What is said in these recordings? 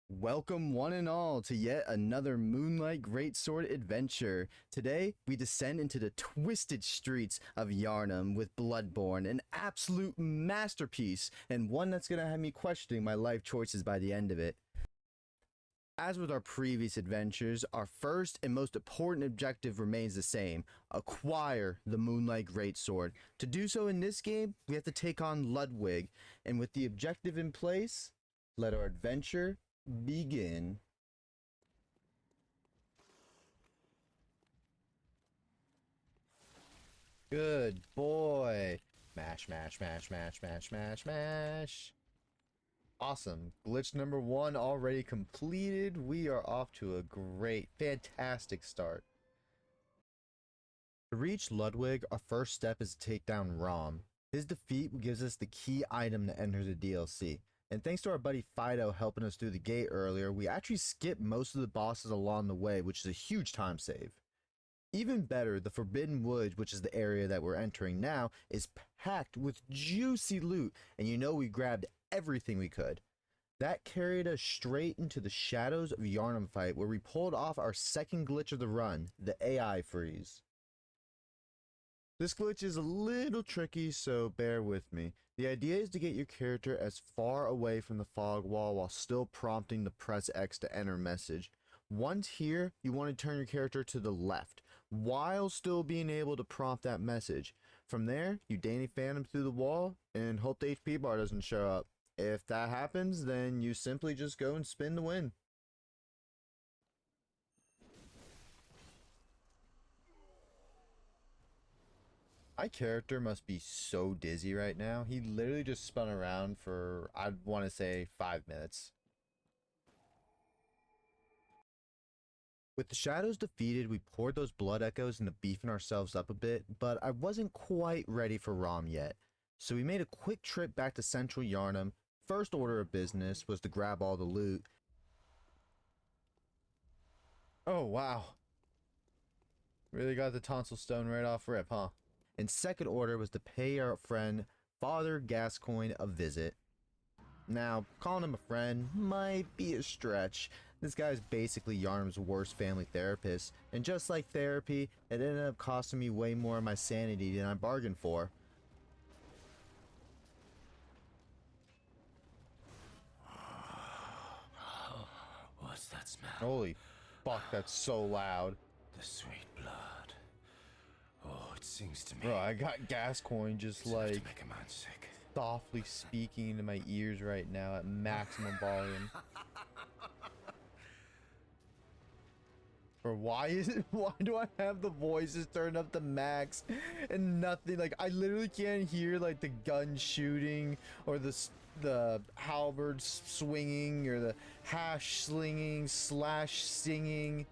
Welcome one and all to yet another Moonlight Greatsword adventure. Today, we descend into the twisted streets of Yharnam with Bloodborne, an absolute masterpiece, and one that's gonna have me questioning my life choices by the end of it. As with our previous adventures, our first and most important objective remains the same: acquire the Moonlight Greatsword. To do so in this game, we have to take on Ludwig, and with the objective in place, let our adventure begin. Good boy. Mash, mash, mash, mash, mash, mash, mash. Awesome. Glitch number 1 already completed. We are off to a great, fantastic start. To reach Ludwig, our first step is to take down Rom. His defeat gives us the key item to enter the DLC. And thanks to our buddy Fido helping us through the gate earlier, we actually skipped most of the bosses along the way, which is a huge time save. Even better, the Forbidden Woods, which is the area that we're entering now, is packed with juicy loot, and you know we grabbed everything we could. That carried us straight into the Shadows of Yharnam fight, where we pulled off our second glitch of the run, the AI freeze. This glitch is a little tricky, so bear with me. The idea is to get your character as far away from the fog wall while still prompting to press X to enter message. Once here, you want to turn your character to the left, while still being able to prompt that message. From there, you Danny Phantom through the wall, and hope the HP bar doesn't show up. If that happens, then you simply just go and spin to win. My character must be so dizzy right now. He literally just spun around for, I'd want to say, 5 minutes. With the shadows defeated, we poured those blood echoes into beefing ourselves up a bit, but I wasn't quite ready for Rom yet. So we made a quick trip back to Central Yharnam. First order of business was to grab all the loot. Oh, wow. Really got the tonsil stone right off rip, huh? And second order was to pay our friend Father Gascoigne a visit. Now, calling him a friend might be a stretch. This guy's basically Yharnam's worst family therapist, and just like therapy, it ended up costing me way more of my sanity than I bargained for. What's that smell? Holy fuck, that's so loud. The sweet blood. Oh, it sings to me. Bro, I got Gascoigne just It's enough like to make a man sick. softly speaking into my ears right now at maximum volume. Or why do I have the voices turned up to max and nothing? Like, I literally can't hear like the gun shooting or the halberd swinging or the hash slinging slash singing.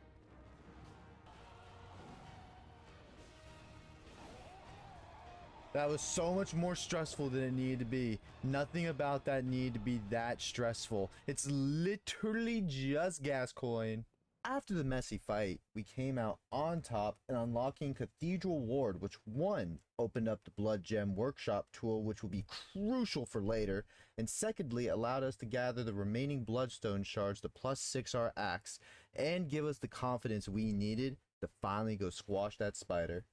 That was so much more stressful than it needed to be. Nothing about that needed to be that stressful. It's literally just Gascoigne. After the messy fight, we came out on top and unlocking Cathedral Ward, which one, opened up the Blood Gem Workshop tool, which will be crucial for later, and secondly, allowed us to gather the remaining Bloodstone shards to +6 our axe, and give us the confidence we needed to finally go squash that spider.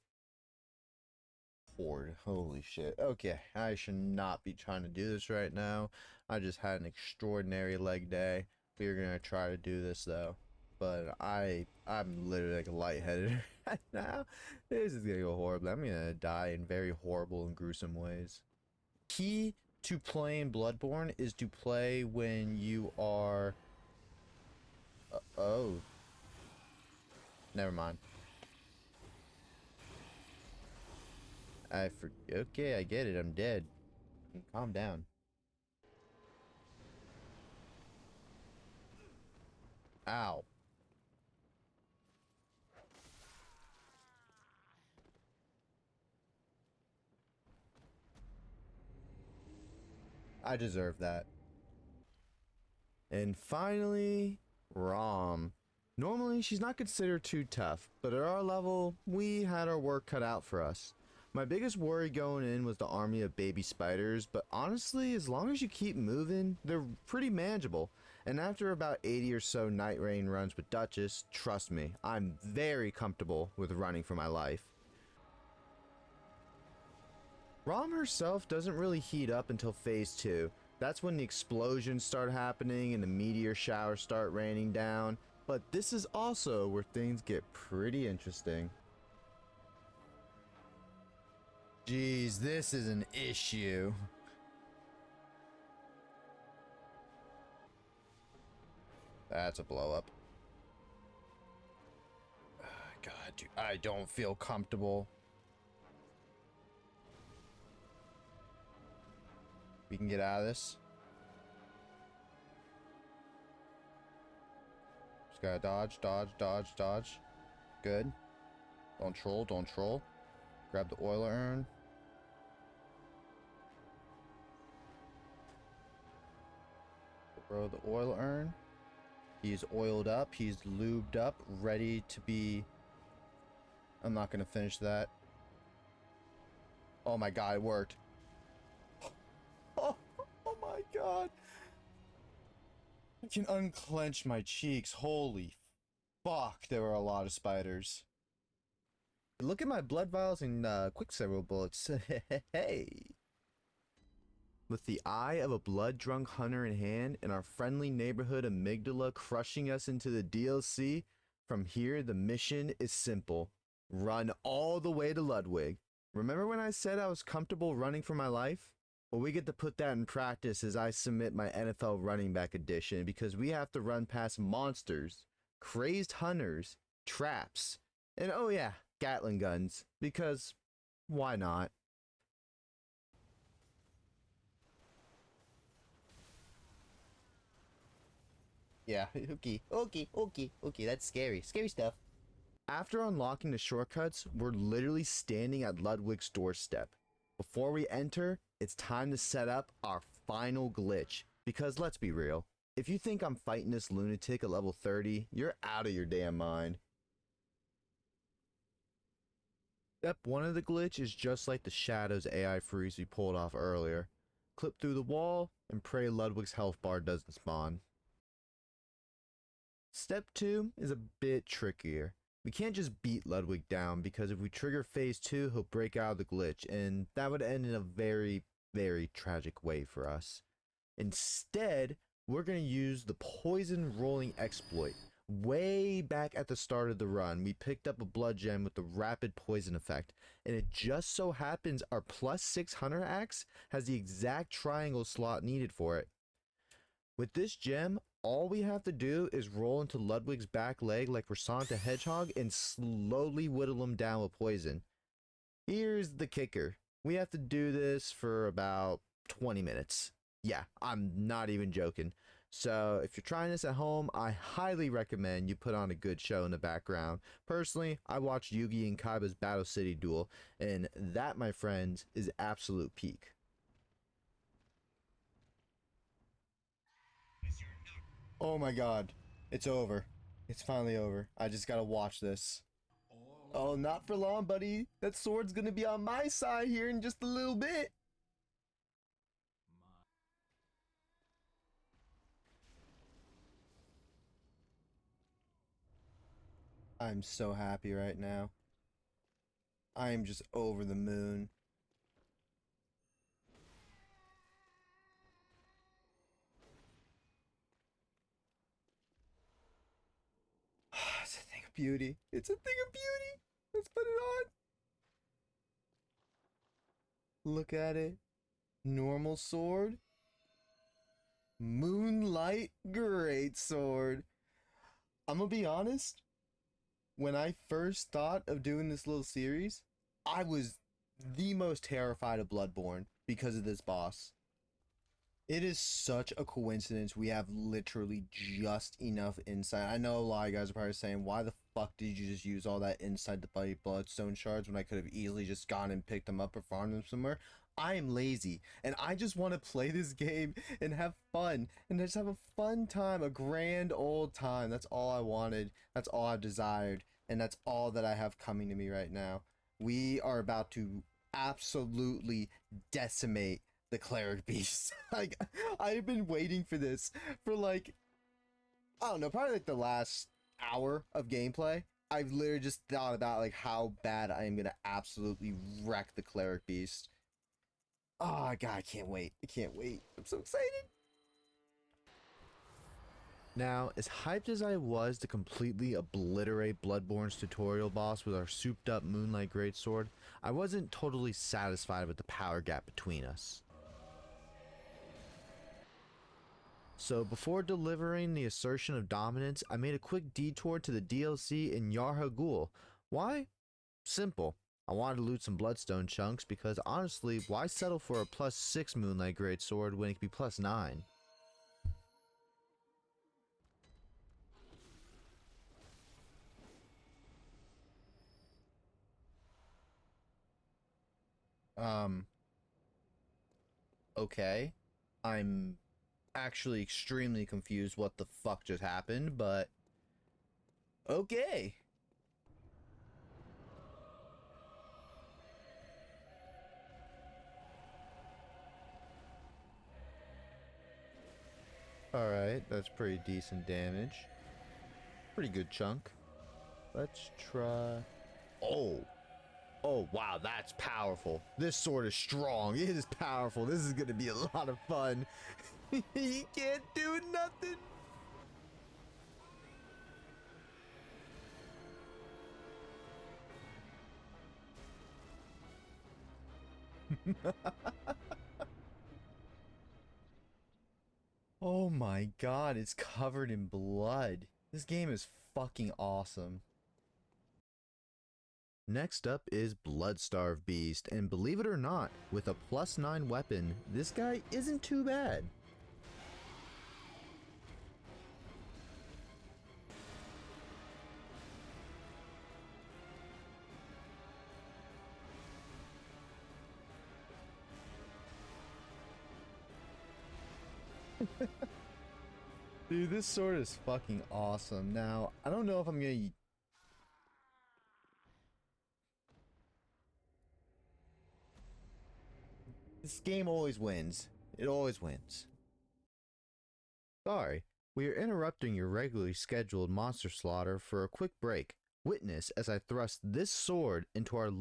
Horde, holy shit. Okay, I should not be trying to do this right now. I just had an extraordinary leg day. We're gonna try to do this though. But I'm literally like lightheaded right now. This is gonna go horribly. I'm gonna die in very horrible and gruesome ways. Key to playing Bloodborne is to play when you are... oh. Never mind. Okay, I get it. I'm dead. Calm down. Ow. I deserve that. And finally, Rom. Normally, she's not considered too tough, but at our level, we had our work cut out for us. My biggest worry going in was the army of baby spiders, but honestly, as long as you keep moving, they're pretty manageable. And after about 80 or so night rain runs with Duchess, trust me, I'm very comfortable with running for my life. Rom herself doesn't really heat up until phase 2. That's when the explosions start happening and the meteor showers start raining down. But this is also where things get pretty interesting. Jeez, this is an issue. That's a blow up. God, dude, I don't feel comfortable. We can get out of this. Just gotta dodge, dodge, dodge, dodge. Good. Don't troll, don't troll. Grab the oil urn. Throw the oil urn. He's oiled up, he's lubed up, ready to be... I'm not gonna finish that. Oh my god, it worked. Oh my god. I can unclench my cheeks. Holy fuck, there were a lot of spiders. Look at my blood vials and quicksilver bullets. Hey. With the eye of a blood-drunk hunter in hand and our friendly neighborhood amygdala crushing us into the DLC, from here the mission is simple. Run all the way to Ludwig. Remember when I said I was comfortable running for my life? Well, we get to put that in practice as I submit my NFL running back edition, because we have to run past monsters, crazed hunters, traps, and oh yeah, Gatling guns, because why not? Yeah, okay, that's scary stuff. After unlocking the shortcuts, we're literally standing at Ludwig's doorstep. Before we enter, it's time to set up our final glitch, because let's be real, if you think I'm fighting this lunatic at level 30, you're out of your damn mind. Step 1 of the glitch is just like the Shadows AI freeze we pulled off earlier. Clip through the wall and pray Ludwig's health bar doesn't spawn. Step 2 is a bit trickier. We can't just beat Ludwig down, because if we trigger phase 2, he'll break out of the glitch, and that would end in a very, very tragic way for us. Instead, we're going to use the poison rolling exploit. Way back at the start of the run, we picked up a blood gem with the rapid poison effect, and it just so happens our +6 hunter axe has the exact triangle slot needed for it. With this gem, all we have to do is roll into Ludwig's back leg like we're Sonic the Hedgehog and slowly whittle him down with poison. Here's the kicker. We have to do this for about 20 minutes. Yeah, I'm not even joking. So if you're trying this at home, I highly recommend you put on a good show in the background. Personally, I watched Yugi and Kaiba's Battle City duel, and that, my friends, is absolute peak. Oh my god, it's over. It's finally over. I just gotta watch this. Oh, not for long, buddy. That sword's gonna be on my side here in just a little bit. I'm so happy right now. I am just over the moon. It's a thing of beauty. It's a thing of beauty. Let's put it on. Look at it. Normal sword. Moonlight Greatsword. I'm gonna be honest. When I first thought of doing this little series, I was the most terrified of Bloodborne because of this boss. It is such a coincidence we have literally just enough insight. I know a lot of guys are probably saying, why the fuck did you just use all that inside the buddy bloodstone shards when I could have easily just gone and picked them up or farmed them somewhere? I am lazy, and I just want to play this game and have fun, and just have a fun time, a grand old time. That's all I wanted, that's all I've desired, and that's all that I have coming to me right now. We are about to absolutely decimate the cleric beast. Like, I've been waiting for this for like I don't know, probably like the last hour of gameplay, I've literally just thought about like how bad I am gonna absolutely wreck the cleric beast. Oh god, I can't wait. I can't wait. I'm so excited. Now, as hyped as I was to completely obliterate Bloodborne's tutorial boss with our souped up Moonlight Greatsword, I wasn't totally satisfied with the power gap between us. So before delivering the assertion of dominance, I made a quick detour to the DLC in Ncaa. Why? Simple. I wanted to loot some bloodstone chunks because honestly, why settle for a +6 Moonlight Greatsword when it could be +9? Okay. I'm actually extremely confused what the fuck just happened, but okay. Alright, that's pretty decent damage. Pretty good chunk. Let's try... Oh! Oh, wow, that's powerful. This sword is strong. It is powerful. This is gonna be a lot of fun. You can't do nothing. Oh my god, it's covered in blood. This game is fucking awesome. Next up is Bloodstarved Beast, and believe it or not, with a +9 weapon, this guy isn't too bad. Dude, this sword is fucking awesome. Now, I don't know if I'm gonna... This game always wins. It always wins. Sorry, we are interrupting your regularly scheduled monster slaughter for a quick break. Witness as I thrust this sword into our...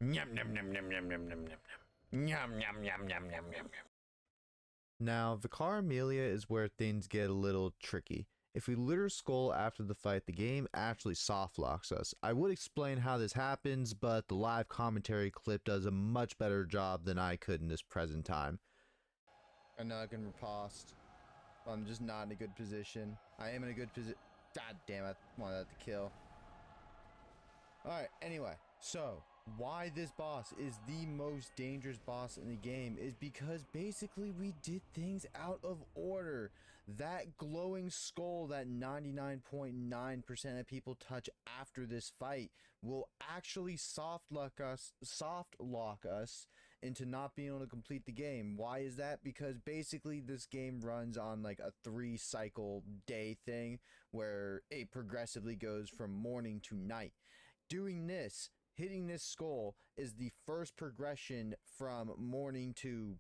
Nyam nyam nyam nyam nyam nyam nyam nyam. Nyam nyam nyam nyam nyam nyam. Now, Vicar Amelia is where things get a little tricky. If we loot her skull after the fight, the game actually soft locks us. I would explain how this happens, but the live commentary clip does a much better job than I could in this present time. I'm not gonna riposte. I'm just not in a good position. I am in a good position. God damn it, I wanted that to kill. Alright, anyway, so why this boss is the most dangerous boss in the game is because basically we did things out of order. That glowing skull that 99.9% of people touch after this fight will actually soft lock us into not being able to complete the game. Why is that? Because basically this game runs on like a 3-cycle day thing where it progressively goes from morning to night. Doing this, hitting this skull, is the first progression from morning to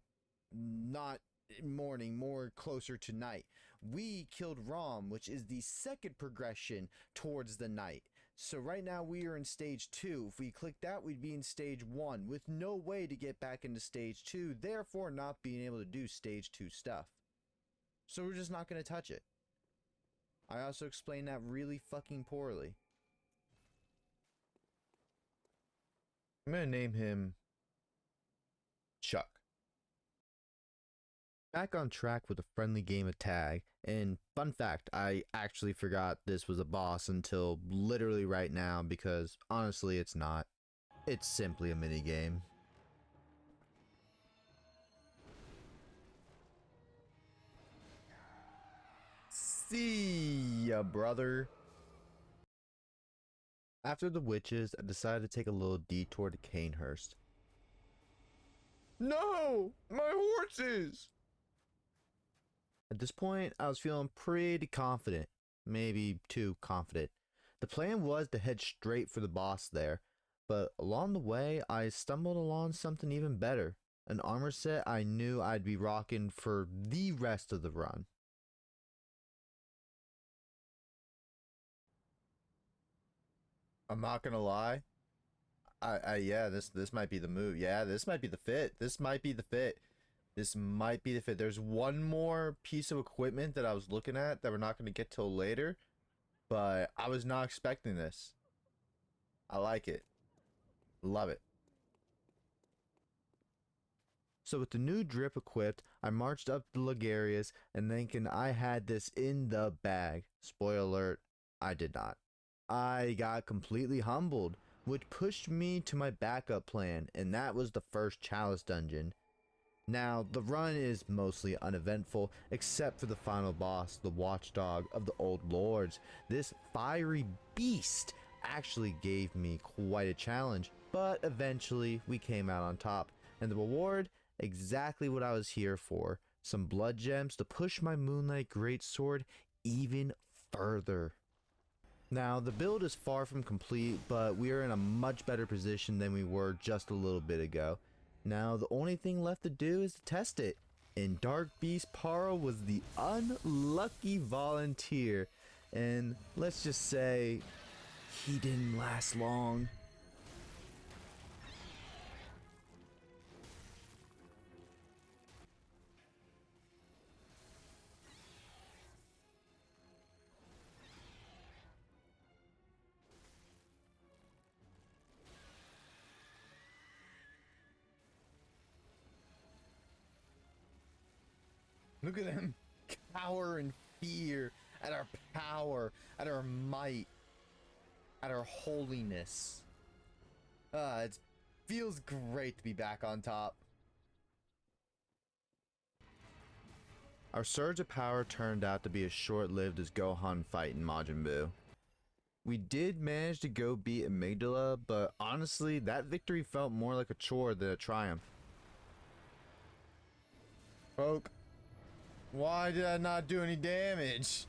not morning, more closer to night. We killed Rom, which is the second progression towards the night. So right now we are in stage 2. If we click that, we'd be in stage 1 with no way to get back into stage 2, therefore not being able to do stage 2 stuff. So we're just not going to touch it. I also explained that really fucking poorly. I'm gonna name him Chuck. Back on track with a friendly game of tag, and fun fact, I actually forgot this was a boss until literally right now because honestly it's not. It's simply a mini game. See ya, brother. After the witches, I decided to take a little detour to Canehurst. No! My horses! At this point, I was feeling pretty confident. Maybe too confident. The plan was to head straight for the boss there, but along the way, I stumbled along something even better. an armor set I knew I'd be rocking for the rest of the run. I'm not gonna lie. Yeah, this might be the move. Yeah, this might be the fit. This might be the fit. This might be the fit. There's one more piece of equipment that I was looking at that we're not going to get till later, but I was not expecting this. I like it. Love it. So with the new drip equipped, I marched up to Ligarius and thinking I had this in the bag. Spoiler alert, I did not. I got completely humbled, which pushed me to my backup plan, and that was the first Chalice dungeon. Now, the run is mostly uneventful, except for the final boss, the Watchdog of the Old Lords. This fiery beast actually gave me quite a challenge, but eventually we came out on top, and the reward, exactly what I was here for, some blood gems to push my Moonlight Greatsword even further. Now, the build is far from complete, but we are in a much better position than we were just a little bit ago. Now, the only thing left to do is to test it, and Dark Beast Paro was the unlucky volunteer, and let's just say, he didn't last long. Look at him cower in fear at our power, at our might, at our holiness. It feels great to be back on top. Our surge of power turned out to be as short-lived as Gohan fighting Majin Buu. We did manage to go beat Amygdala, but honestly, that victory felt more like a chore than a triumph. Poke. Why did I not do any damage?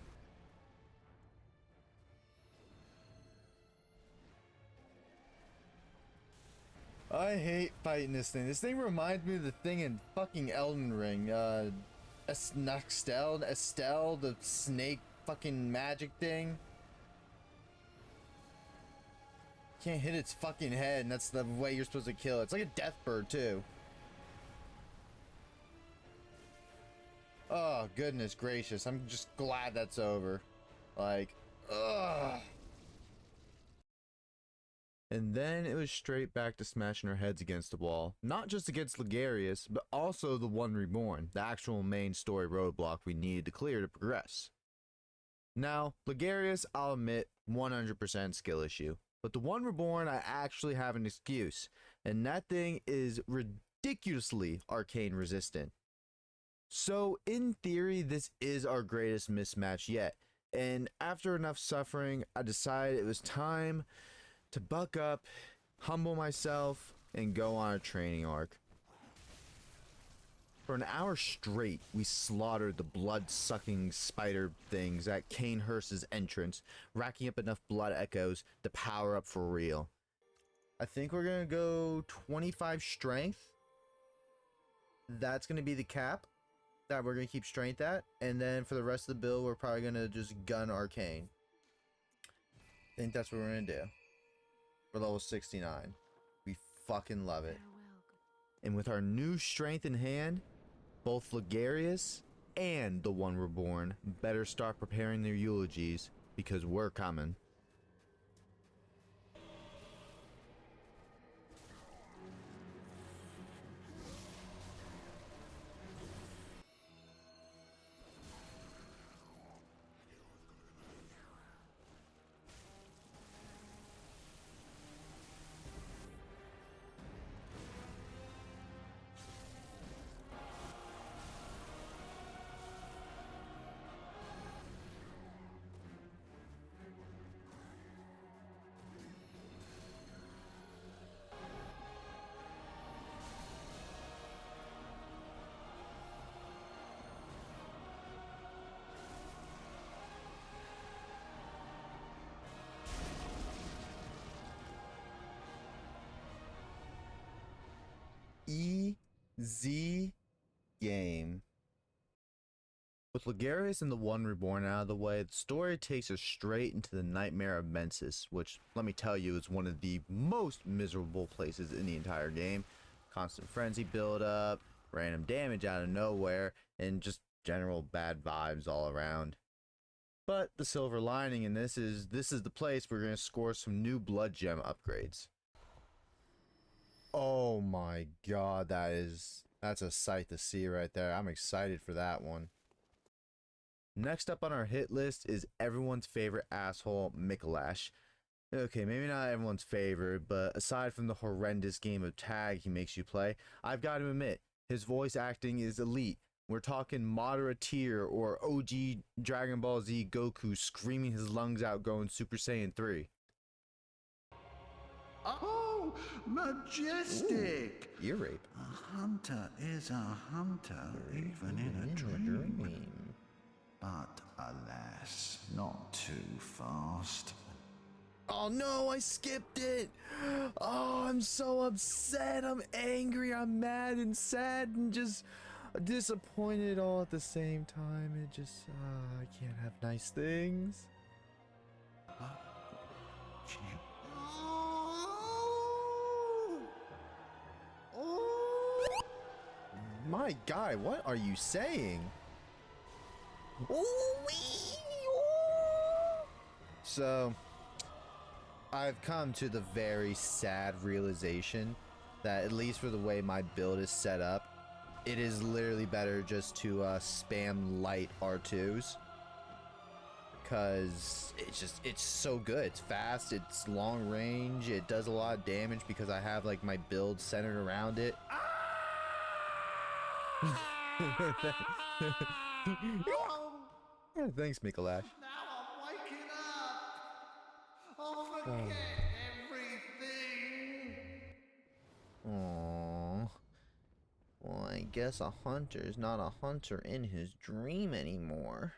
I hate fighting this thing. This thing reminds me of the thing in fucking Elden Ring. Estelle, the snake fucking magic thing. Can't hit its fucking head, and that's the way you're supposed to kill it. It's like a death bird, too. Oh, goodness gracious. I'm just glad that's over. Like, ugh. And then it was straight back to smashing our heads against the wall. Not just against Ligarius, but also the One Reborn, the actual main story roadblock we needed to clear to progress. Now, Ligarius, I'll admit, 100% skill issue. But the One Reborn, I actually have an excuse. And that thing is ridiculously arcane resistant. So, in theory, this is our greatest mismatch yet. And after enough suffering, I decided it was time to buck up, humble myself, and go on a training arc. For an hour straight, we slaughtered the blood-sucking spider things at Kanehurst's entrance, racking up enough blood echoes to power up for real. I think we're gonna go 25 strength. That's gonna be the cap that we're gonna keep strength at, and then for the rest of the build, we're probably gonna just gun arcane. I think that's what we're gonna do. For level 69. We fucking love it. And with our new strength in hand, both Ligarius and the One Reborn better start preparing their eulogies, because we're coming. Z game. With Ligarius and the One Reborn out of the way, the story takes us straight into the Nightmare of Mensis, which, let me tell you, is one of the most miserable places in the entire game. Constant frenzy buildup, random damage out of nowhere, and just general bad vibes all around. But the silver lining in this is the place we're going to score some new blood gem upgrades. Oh my god, that's a sight to see right there. I'm excited for that one. Next up on our hit list is everyone's favorite asshole, Ncaa. Okay, maybe not everyone's favorite, but aside from the horrendous game of tag he makes you play, I've got to admit, his voice acting is elite. We're talking moderate tier or OG Dragon Ball Z Goku screaming his lungs out going Super Saiyan 3. Oh, majestic! Ooh, ear rape. A hunter is a hunter, even in a dream. But alas, not too fast. Oh no, I skipped it! Oh, I'm so upset, I'm angry, I'm mad and sad and just disappointed all at the same time. It just, I can't have nice things. My guy, what are you saying? So, I've come to the very sad realization that, at least for the way my build is set up, it is literally better just to spam light R2s. Because it's so good. It's fast, it's long range, it does a lot of damage because I have like my build centered around it. Yeah, thanks, Ncaa. Now I'm waking up. I'll forget everything. Aww. Well, I guess a hunter's not a hunter in his dream anymore.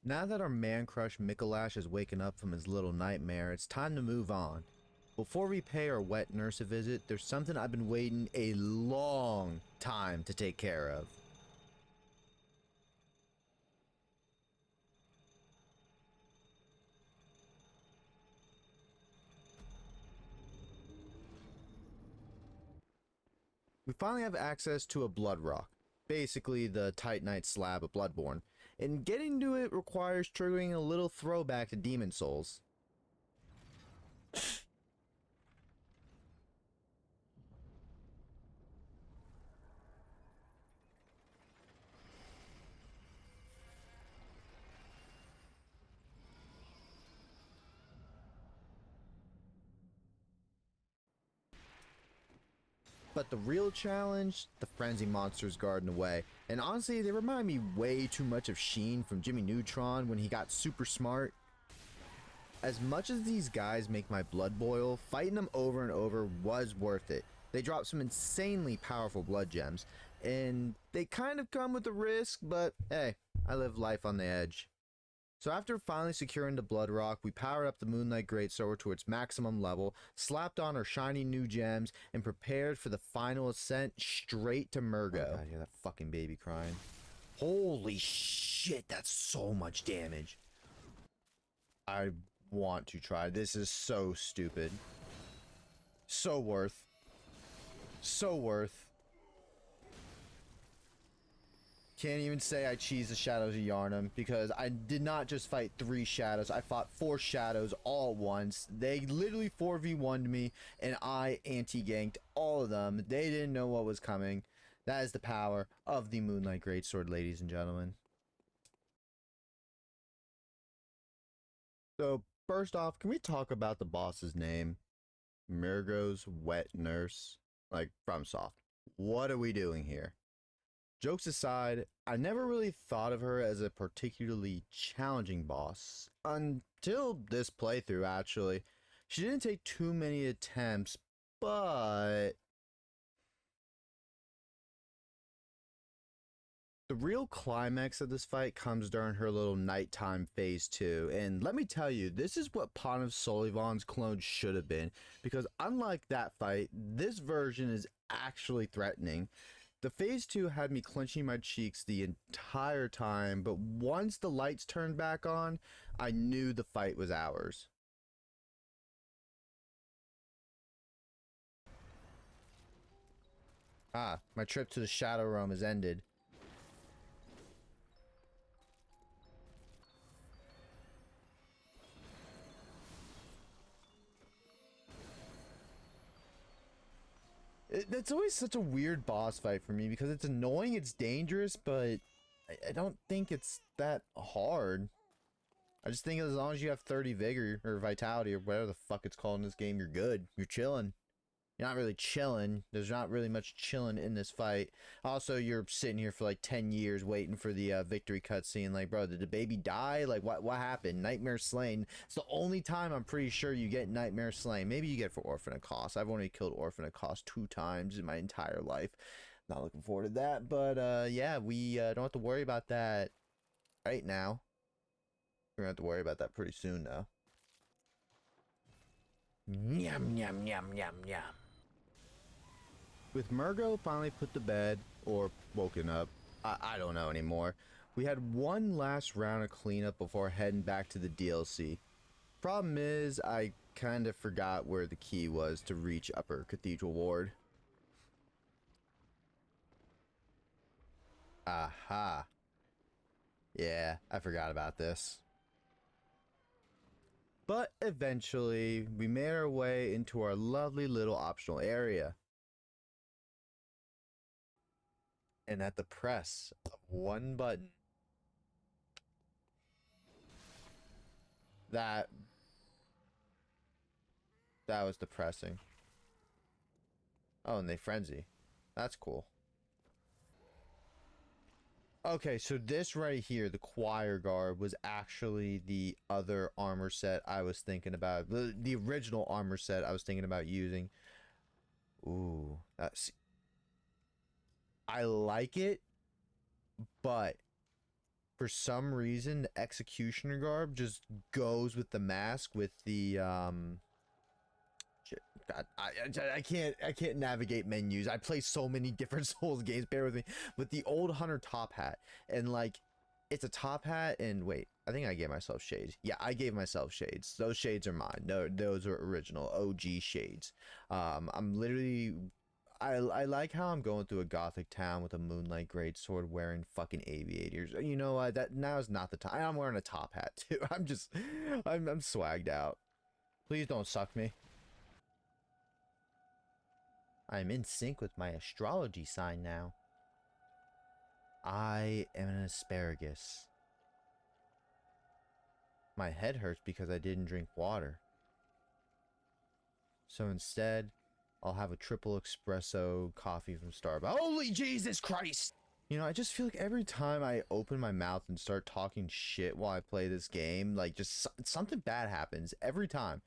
Now that our man crush Ncaa has waken up from his little nightmare, it's time to move on. Before we pay our wet nurse a visit, there's something I've been waiting a long time to take care of. We finally have access to a blood rock, basically the Titanite slab of Bloodborne, and getting to it requires triggering a little throwback to Demon Souls. But the real challenge, the frenzy monsters guarding away. And honestly, they remind me way too much of Sheen from Jimmy Neutron when he got super smart. As much as these guys make my blood boil, fighting them over and over was worth it. They drop some insanely powerful blood gems, and they kind of come with a risk, but hey, I live life on the edge. So after finally securing the blood rock, we powered up the Moonlight Greatsword to its maximum level, slapped on our shiny new gems, and prepared for the final ascent straight to Murgo. Oh God, hear that fucking baby crying. Holy shit, that's so much damage. I want to try. This is so stupid. So worth. So worth. Can't even say I cheesed the Shadows of Yharnam because I did not just fight 3 shadows. I fought 4 shadows all at once. They literally 4v1'd me and I anti-ganked all of them. They didn't know what was coming. That is the power of the Moonlight Greatsword, ladies and gentlemen. So first off, can we talk about the boss's name? Murgo's Wet Nurse. Like, FromSoft. What are we doing here? Jokes aside, I never really thought of her as a particularly challenging boss until this playthrough, actually. She didn't take too many attempts, but The real climax of this fight comes during her little nighttime phase 2, and let me tell you, this is what Pond of Solivan's clone should have been, because unlike that fight, this version is actually threatening. The phase 2 had me clenching my cheeks the entire time, but once the lights turned back on, I knew the fight was ours. Ah, my trip to the Shadow Realm has ended. That's always such a weird boss fight for me because it's annoying, it's dangerous, but I don't think it's that hard. I just think as long as you have 30 vigor or vitality or whatever the fuck it's called in this game, you're good. You're chilling. You're not really chilling. There's not really much chilling in this fight. Also, you're sitting here for like 10 years waiting for the victory cutscene. Like, bro, did the baby die? Like, what happened? Nightmare Slain. It's the only time I'm pretty sure you get Nightmare Slain. Maybe you get it for Orphan Ncaa. I've only killed Orphan Ncaa 2 times in my entire life. Not looking forward to that. But, yeah, we don't have to worry about that right now. We're going to have to worry about that pretty soon, though. Nyam, nyam, nyam, nyam, nyam. With Murgo finally put to bed, or woken up, I don't know anymore, we had one last round of cleanup before heading back to the DLC. Problem is, I kind of forgot where the key was to reach Upper Cathedral Ward. Aha. Yeah, I forgot about this. But eventually, we made our way into our lovely little optional area. And at the press of one button, that was depressing. Oh, and they frenzy. That's cool. Okay, so this right here, the choir guard, was actually the other armor set I was thinking about. The original armor set I was thinking about using. Ooh, that's... I like it, but for some reason the executioner garb just goes with the mask with the shit. God, I can't navigate menus. I play so many different Souls games, bear with me. With the old Hunter top hat, and like it's a top hat, and wait, I think I gave myself shades. Yeah, I gave myself shades. Those shades are mine. No, those are original OG shades. I'm literally I like how I'm going through a gothic town with a Moonlight Greatsword wearing fucking aviators. You know what? That now is not the time. I'm wearing a top hat too. I'm swagged out. Please don't suck me. I'm in sync with my astrology sign now. I am an asparagus. My head hurts because I didn't drink water. So instead, I'll have a triple espresso coffee from Starbucks. Holy Jesus Christ! You know, I just feel like every time I open my mouth and start talking shit while I play this game, like just something bad happens every time.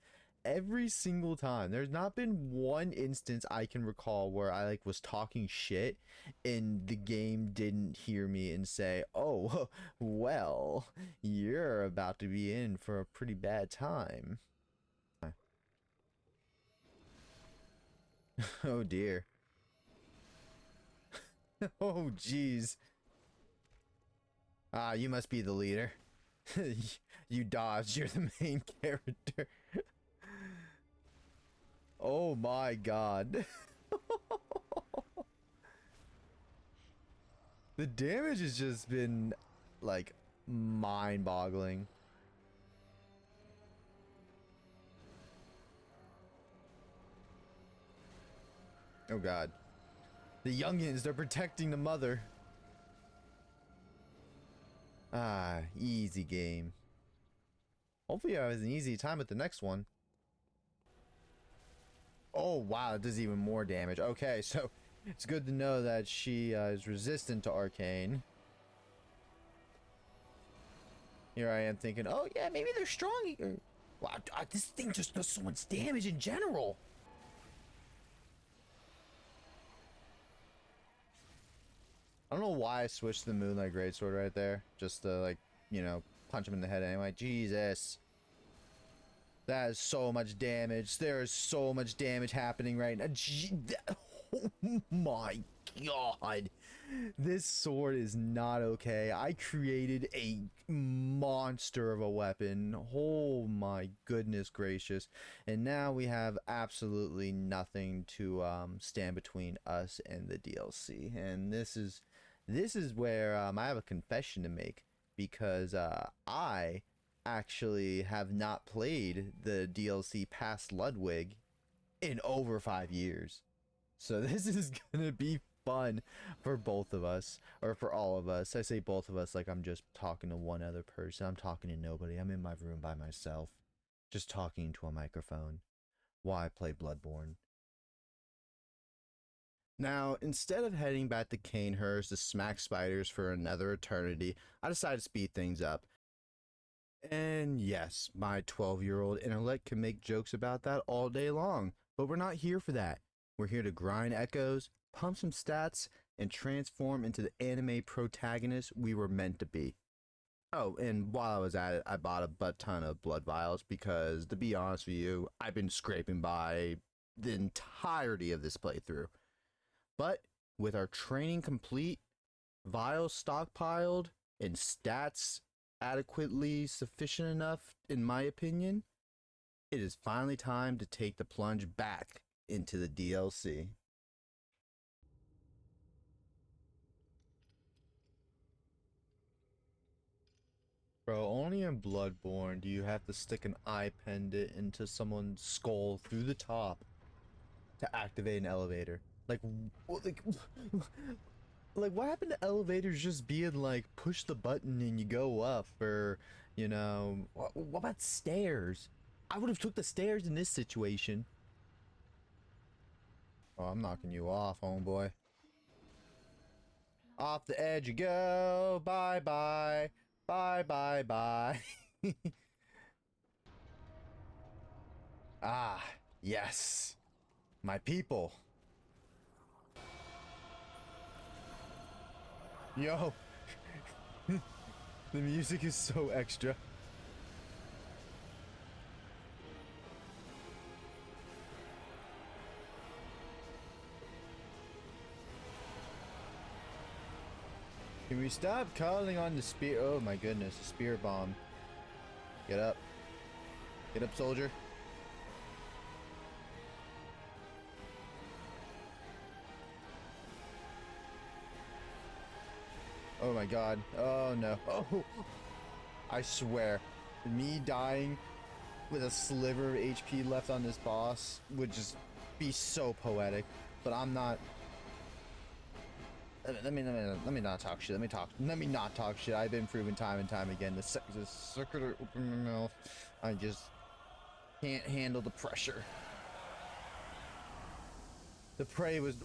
Every single time. There's not been one instance I can recall where I like was talking shit and the game didn't hear me and say, "Oh, well, you're about to be in for a pretty bad time." Oh dear. Oh jeez. Ah, you must be the leader. You dodged, you're the main character. Oh my god. The damage has just been like mind-boggling. Oh god. The youngins, they're protecting the mother. Ah, easy game. Hopefully I have an easy time with the next one. Oh wow, it does even more damage. Okay, so it's good to know that she is resistant to arcane. Here I am thinking, oh yeah, maybe they're strong. Wow, this thing just does so much damage in general. I don't know why I switched to the Moonlight Greatsword right there. Just to, like, you know, punch him in the head anyway. Jesus. That is so much damage. There is so much damage happening right now. Oh my god. This sword is not okay. I created a monster of a weapon. Oh my goodness gracious. And now we have absolutely nothing to stand between us and the DLC. And this is where I have a confession to make, because I actually have not played the DLC past Ludwig in over 5 years. So this is gonna be fun for both of us, or for all of us. I say both of us like I'm just talking to one other person. I'm talking to nobody. I'm in my room by myself, just talking to a microphone while I play Bloodborne. Now, instead of heading back to Canehurst to smack spiders for another eternity, I decided to speed things up. And yes, my 12-year-old intellect can make jokes about that all day long, but we're not here for that. We're here to grind echoes, pump some stats, and transform into the anime protagonist we were meant to be. Oh, and while I was at it, I bought a butt ton of blood vials because, to be honest with you, I've been scraping by the entirety of this playthrough. But with our training complete, vials stockpiled, and stats adequately sufficient enough, in my opinion, it is finally time to take the plunge back into the DLC. Bro, only in Bloodborne do you have to stick an eye pendant into someone's skull through the top to activate an elevator. Like what happened to elevators just being like push the button and you go up, or you know, what about stairs? I would have took the stairs in this situation. Oh, I'm knocking you off, homeboy. Off the edge you go. Bye bye. Bye bye bye. Ah, yes. My people. Yo. The music is so extra. Can we stop calling on the spear? Oh my goodness, the spear bomb. Get up. Get up, soldier. Oh my god. Oh no. Oh! I swear, me dying with a sliver of HP left on this boss would just be so poetic. But I'm not. Let me not talk shit. Let me not talk shit. I've been proven time and time again. The circular open my mouth. I just can't handle the pressure. The prey was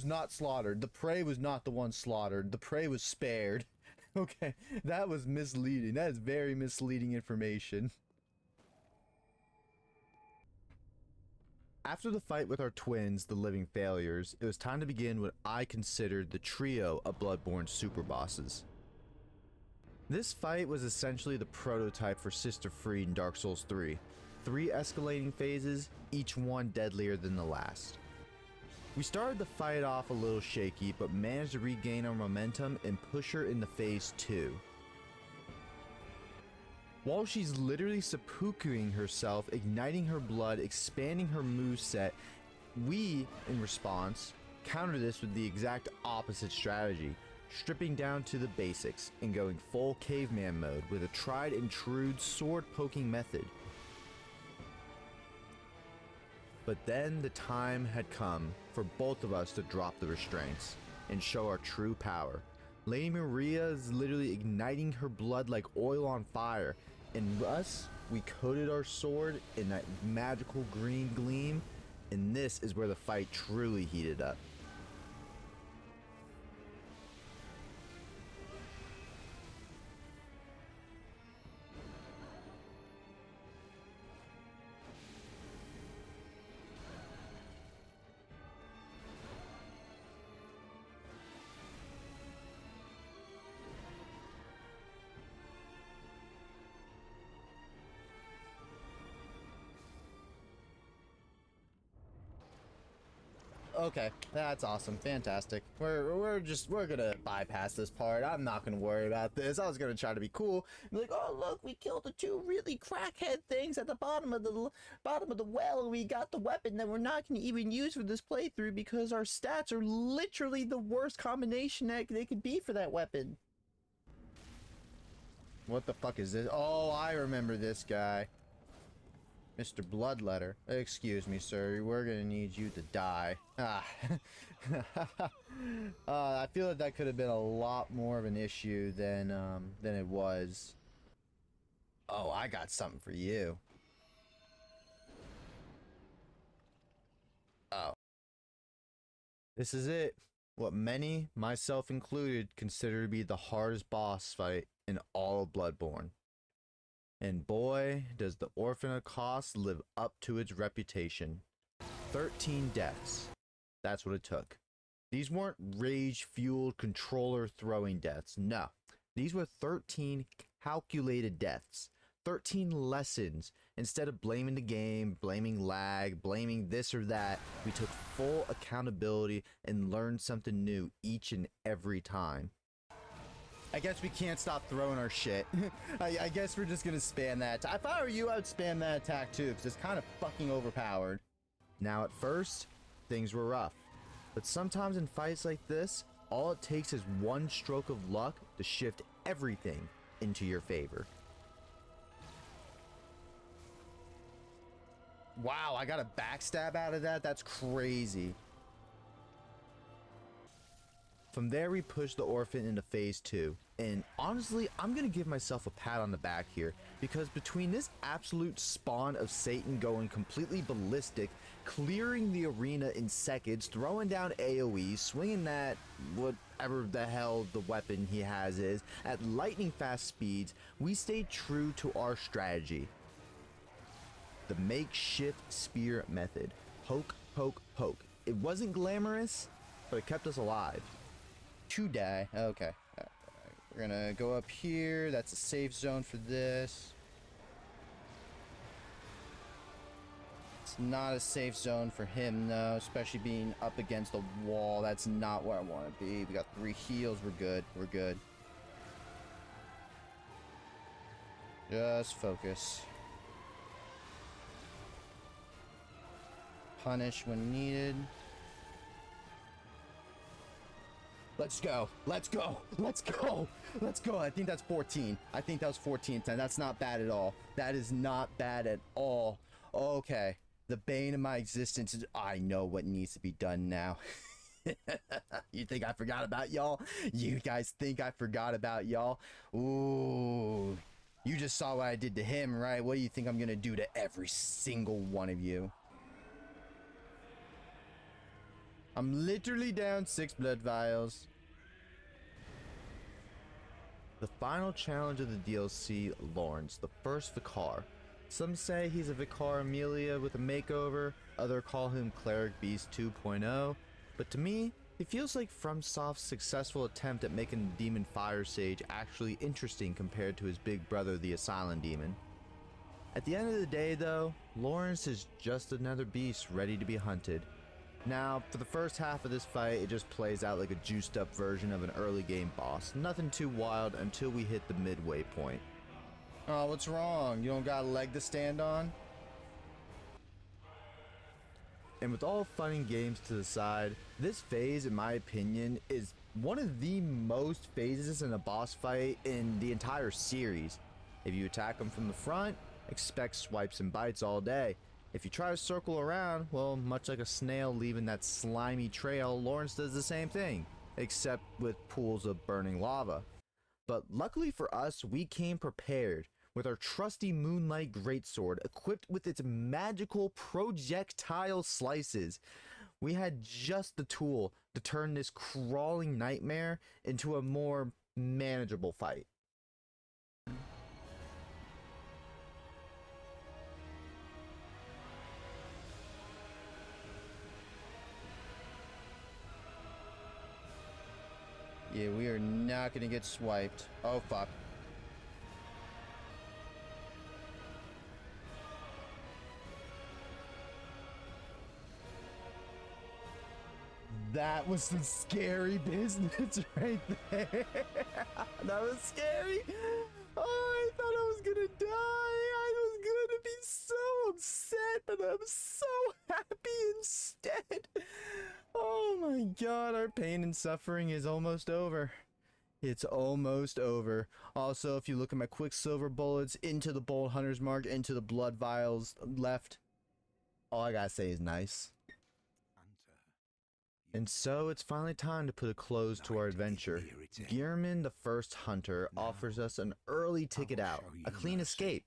not slaughtered. The prey was not the one slaughtered. The prey was spared. Okay, that was misleading. That is very misleading information. After the fight with our twins, the living failures, it was time to begin what I considered the trio of Bloodborne super bosses. This fight was essentially the prototype for Sister Fried in Dark Souls 3. 3 escalating phases, each one deadlier than the last. We started the fight off a little shaky, but managed to regain our momentum and push her into phase 2. While she's literally seppukuing herself, igniting her blood, expanding her moveset, we, in response, counter this with the exact opposite strategy, stripping down to the basics and going full caveman mode with a tried and true sword poking method. But then the time had come for both of us to drop the restraints and show our true power. Lady Maria is literally igniting her blood like oil on fire, and us, we coated our sword in that magical green gleam, and this is where the fight truly heated up. Okay, that's awesome, fantastic. We're gonna bypass this part. I'm not gonna worry about this. I was gonna try to be cool, be like, oh look, we killed the two really crackhead things at the bottom of the well, and we got the weapon that we're not gonna even use for this playthrough because our stats are literally the worst combination that they could be for that weapon. What the fuck is this? Oh, I remember this guy. Mr. Bloodletter. Excuse me, sir. We're gonna need you to die. Ah. I feel that could have been a lot more of an issue than it was. Oh, I got something for you. Oh. This is it. What many, myself included, consider to be the hardest boss fight in all of Bloodborne. And boy, does the Orphan of Kos live up to its reputation. 13 deaths. That's what it took. These weren't rage-fueled controller-throwing deaths. No. These were 13 calculated deaths. 13 lessons. Instead of blaming the game, blaming lag, blaming this or that, we took full accountability and learned something new each and every time. I guess we can't stop throwing our shit. I guess we're just gonna spam that. If I were you, I would spam that attack too, because it's kind of fucking overpowered. Now at first, things were rough. But sometimes in fights like this, all it takes is one stroke of luck to shift everything into your favor. Wow, I got a backstab out of that? That's crazy. From there, we pushed the Orphan into phase 2, and honestly, I'm gonna give myself a pat on the back here, because between this absolute spawn of Satan going completely ballistic, clearing the arena in seconds, throwing down AoE, swinging that whatever the hell the weapon he has is, at lightning fast speeds, we stayed true to our strategy. The makeshift spear method. Poke, poke, poke. It wasn't glamorous, but it kept us alive. To die. Okay. We're gonna go up here. That's a safe zone for this. It's not a safe zone for him, though, especially being up against the wall. That's not where I want to be. We got 3 heals. We're good. We're good. Just focus. Punish when needed. Let's go. Let's go. Let's go. Let's go. I think that's 14. I think that was 14. That's not bad at all. That is not bad at all. Okay. The bane of my existence is... I know what needs to be done now. You think I forgot about y'all? You guys think I forgot about y'all? Ooh. You just saw what I did to him, right? What do you think I'm gonna do to every single one of you? I'm literally down 6 blood vials. The final challenge of the DLC, Lawrence, the first Vicar. Some say he's a Vicar Amelia with a makeover, others call him Cleric Beast 2.0, but to me, he feels like FromSoft's successful attempt at making the Demon Fire Sage actually interesting compared to his big brother, the Asylum Demon. At the end of the day though, Lawrence is just another beast ready to be hunted. Now, for the first half of this fight, it just plays out like a juiced up version of an early game boss. Nothing too wild until we hit the midway point. Oh, what's wrong? You don't got a leg to stand on? And with all fun and games to the side, this phase, in my opinion, is one of the most phases in a boss fight in the entire series. If you attack them from the front, expect swipes and bites all day. If you try to circle around, well, much like a snail leaving that slimy trail, Lawrence does the same thing, except with pools of burning lava. But luckily for us, we came prepared with our trusty Moonlight Greatsword, equipped with its magical projectile slices. We had just the tool to turn this crawling nightmare into a more manageable fight. Yeah, we are not gonna get swiped. Oh, fuck. That was some scary business right there. That was scary. Oh, I thought I was gonna die. I was gonna be so upset, but I'm so happy instead. Oh my god, our pain and suffering is almost over. It's almost over. Also, if you look at my quicksilver bullets into the bolt hunter's mark, into the blood vials left, all I gotta say is nice. And so it's finally time to put a close to our adventure. Gearman, the first hunter, offers us an early ticket out, a clean escape.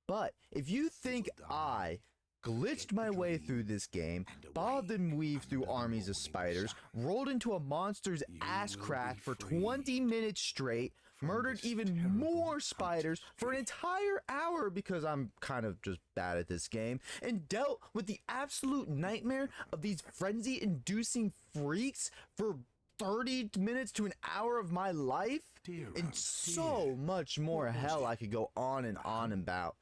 But if you think I glitched my way through this game, bobbed and weaved through armies of spiders, rolled into a monster's ass crack for 20 minutes straight, murdered even more spiders for an entire hour because I'm kind of just bad at this game, and dealt with the absolute nightmare of these frenzy-inducing freaks for 30 minutes to an hour of my life, and so much more hell I could go on and on about,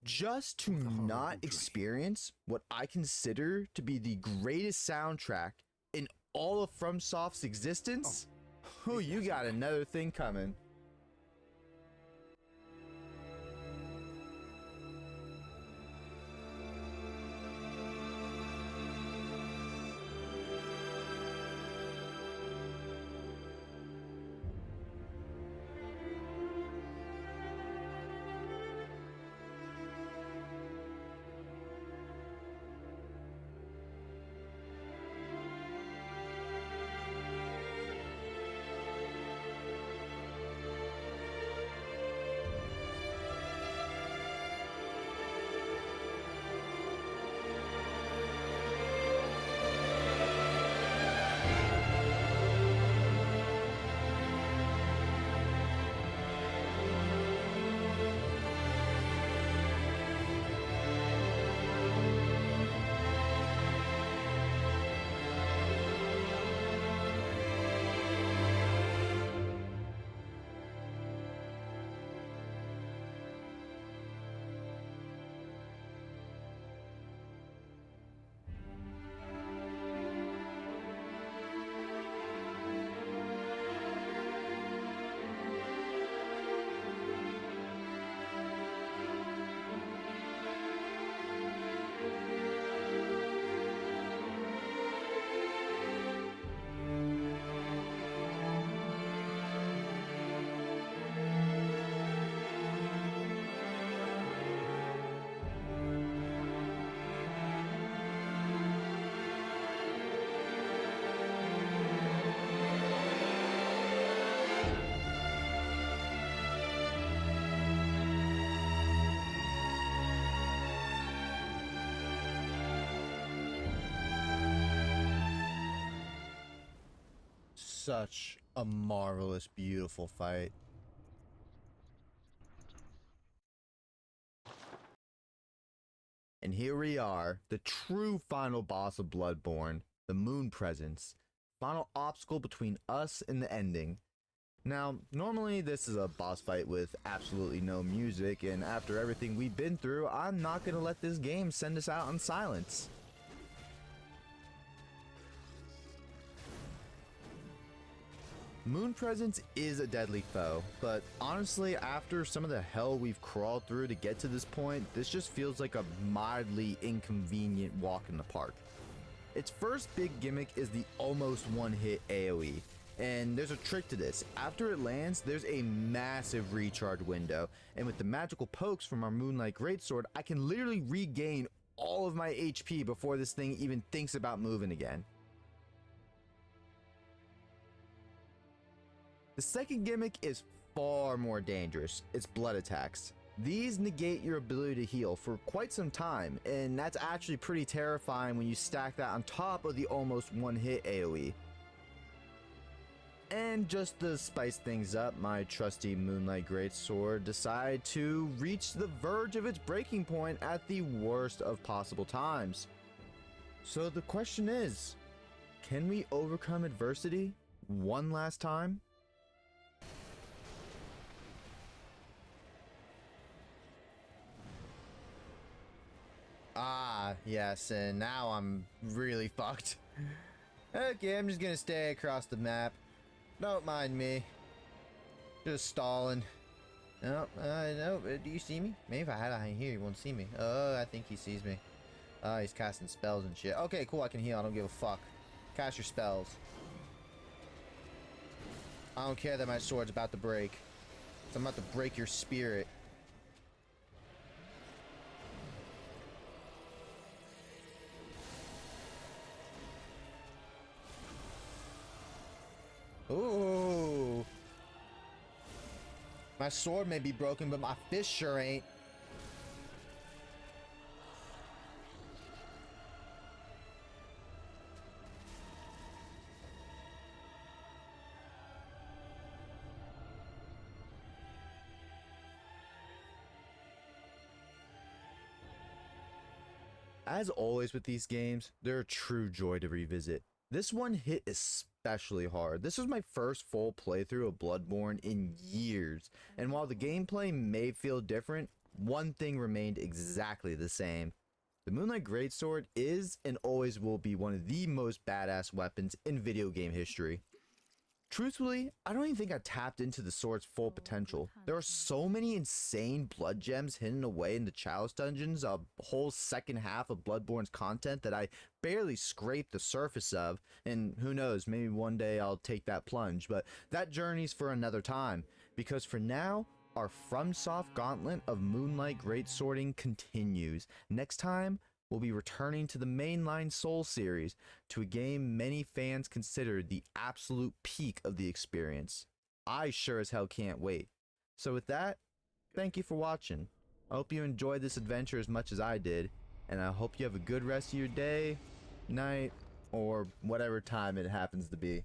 just to not experience what I consider to be the greatest soundtrack in all of FromSoft's existence? Oh, you got another thing coming. Such a marvelous, beautiful fight. And here we are, the true final boss of Bloodborne, the Moon Presence. Final obstacle between us and the ending. Now, normally this is a boss fight with absolutely no music, and after everything we've been through, I'm not gonna let this game send us out in silence. Moon Presence is a deadly foe, but honestly, after some of the hell we've crawled through to get to this point, this just feels like a mildly inconvenient walk in the park. Its first big gimmick is the almost one-hit AoE, and there's a trick to this. After it lands, there's a massive recharge window, and with the magical pokes from our Moonlight Greatsword, I can literally regain all of my HP before this thing even thinks about moving again. The second gimmick is far more dangerous. It's blood attacks. These negate your ability to heal for quite some time, and that's actually pretty terrifying when you stack that on top of the almost one-hit AoE. And just to spice things up, my trusty Moonlight Greatsword decided to reach the verge of its breaking point at the worst of possible times. So the question is, can we overcome adversity one last time? Ah, yes, and now I'm really fucked. Okay, I'm just gonna stay across the map. Don't mind me. Just stalling. No, no, do you see me? Maybe if I had a hand here, he won't see me. Oh, I think he sees me. Oh, he's casting spells and shit. Okay, cool, I can heal. I don't give a fuck. Cast your spells. I don't care that my sword's about to break. I'm about to break your spirit. Ooh. My sword may be broken, but my fist sure ain't. As always with these games, they're a true joy to revisit. This one hit especially hard. This was my first full playthrough of Bloodborne in years, and while the gameplay may feel different, one thing remained exactly the same. The Moonlight Greatsword is and always will be one of the most badass weapons in video game history. Truthfully, I don't even think I tapped into the sword's full potential. There are so many insane blood gems hidden away in the Chalice dungeons, a whole second half of Bloodborne's content that I barely scraped the surface of, and who knows, maybe one day I'll take that plunge, but that journey's for another time, because for now, our FromSoft gauntlet of Moonlight Greatswording continues. Next time, we'll be returning to the mainline Soul series, to a game many fans consider the absolute peak of the experience. I sure as hell can't wait. So with that, thank you for watching. I hope you enjoyed this adventure as much as I did, and I hope you have a good rest of your day, night, or whatever time it happens to be.